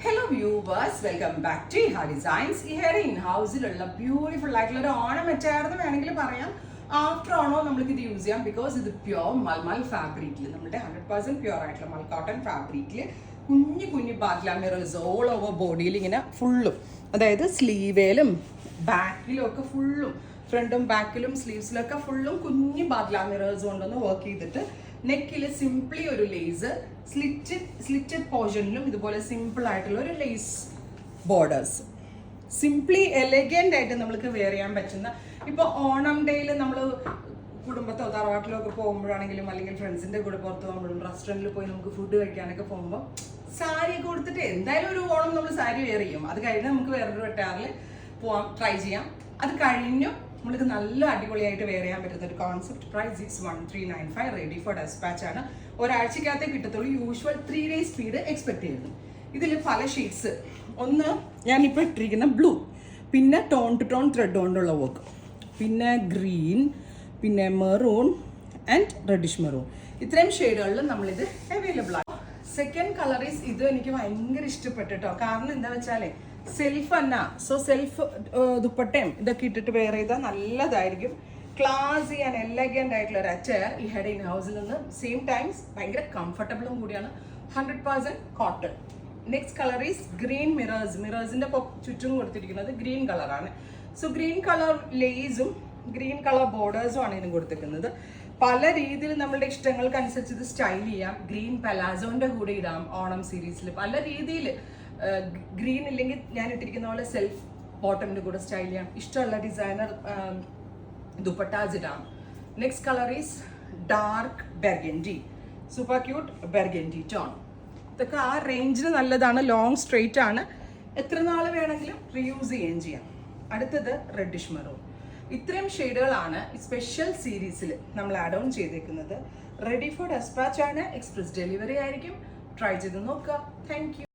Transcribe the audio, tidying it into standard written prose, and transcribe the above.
Hello viewers, welcome back to Iha Designs. Here in house beautiful ornament after all we use it because it's pure malmal fabric. 100% pure mal cotton fabric. Kunni bagla mirrors all over body full. That is sleeve back full front back sleeves full kunni bagla mirrors work neck simply a laser slitted portion simple lace borders simply elegant item namukku wear cheyan pattuna ipo Onam day il nammal കുടുംബത്തോ തറവാട്ടിലൊക്കെ പോകുമ്പോഴാണെങ്കിലും അല്ലെങ്കിൽ ഫ്രണ്ട്സിന്റെ കൂടെ പുറത്ത് പോകുമ്പോഴും റെസ്റ്റോറന്റിൽ പോയി നമുക്ക് food കഴിക്കാനൊക്കെ പോകുമ്പോൾ സാരി കൊടുത്തിട്ട് എന്തായാലും ഒരു ഓണം നമ്മൾ സാരി വെയർ ചെയ്യും. അത് കഴിഞ്ഞ് നമുക്ക് വേറൊരു വെട്ടാറിൽ പോവാം, ട്രൈ ചെയ്യാം. അത് കഴിഞ്ഞു നമ്മൾക്ക് നല്ല അടിപൊളിയായിട്ട് വെയർ ചെയ്യാൻ പറ്റുന്ന ഒരു concept. Price is 1395, ready for dispatch ആണ്. ഒരാഴ്ചക്കകത്തേ കിട്ടത്തുള്ളൂ. യൂഷ്വൽ 3 days സ്പീഡ് എക്സ്പെക്ട് ചെയ്യുന്നു. ഇതിൽ പല ഷെയ്ഡ്സ്, ഒന്ന് ഞാനിപ്പോൾ ഇട്ടിരിക്കുന്ന ബ്ലൂ, പിന്നെ ടോൺ ടു ടോൺ ത്രെഡ് കൊണ്ടുള്ള വർക്ക്, പിന്നെ ഗ്രീൻ, പിന്നെ മെറൂൺ ആൻഡ് റെഡിഷ് മെറൂൺ, ഇത്രയും ഷെയ്ഡുകളിൽ നമ്മളിത് അവൈലബിൾ ആണ്. സെക്കൻഡ് കളർ ഈസ് ഇത് എനിക്ക് ഭയങ്കര ഇഷ്ടപ്പെട്ടു കേട്ടോ. കാരണം എന്താ വെച്ചാൽ സെൽഫ് തന്നെ, സോ സെൽഫ് ദുപ്പട്ടയും ഇതൊക്കെ ഇട്ടിട്ട് വെയർ ചെയ്താൽ നല്ലതായിരിക്കും. ക്ലാസി ആൻഡ് എലഗന്റ് ആയിട്ടുള്ള ഒരു അറ്റയർ ഈ ഹെഡ് ഇൻ ഹൗസിൽ നിന്ന് സെയിം ടൈംസ് ഭയങ്കര കംഫർട്ടബിളും കൂടിയാണ്. 100% cotton. Next colour is green mirrors. മിറേഴ്സിന്റെ ചുറ്റും കൊടുത്തിരിക്കുന്നത് ഗ്രീൻ കളറാണ്. സോ ഗ്രീൻ കളർ ലേസും ഗ്രീൻ കളർ ബോർഡേഴ്സും ആണ് ഇതിന് കൊടുത്തിരിക്കുന്നത്. പല രീതിയിൽ നമ്മളുടെ ഇഷ്ടങ്ങൾക്കനുസരിച്ച് ഇത് സ്റ്റൈൽ ചെയ്യാം. ഗ്രീൻ പലാസോന്റെ കൂടെ ഇടാം ഓണം സീരീസിൽ. പല രീതിയിൽ ഗ്രീൻ ഇല്ലെങ്കിൽ ഞാൻ ഇട്ടിരിക്കുന്ന പോലെ സെൽഫ് ബോട്ടമിന്റെ കൂടെ സ്റ്റൈൽ ചെയ്യാം. ഇഷ്ടമുള്ള ഡിസൈനർ ദുപ്പട്ടാസ് ഇടാം. Next colour is dark burgundy, super cute burgundy tone. ഇതൊക്കെ ആ റേഞ്ചിന് നല്ലതാണ്. ലോങ് സ്ട്രെയിറ്റ് ആണ്, എത്ര നാൾ വേണമെങ്കിലും റീയൂസ് ചെയ്യുകയും ചെയ്യാം. അടുത്തത് റെഡിഷ് മെറൂൺ. ഇത്രയും ഷെയ്ഡുകളാണ് സ്പെഷ്യൽ സീരീസിൽ നമ്മൾ ആഡ് ഓൺ ചെയ്തേക്കുന്നത്. റെഡി ഫോർ ഡെസ്പാച്ച് ആണ്, എക്സ്പ്രസ് ഡെലിവറി ആയിരിക്കും. ട്രൈ ചെയ്ത് നോക്കുക. Thank you.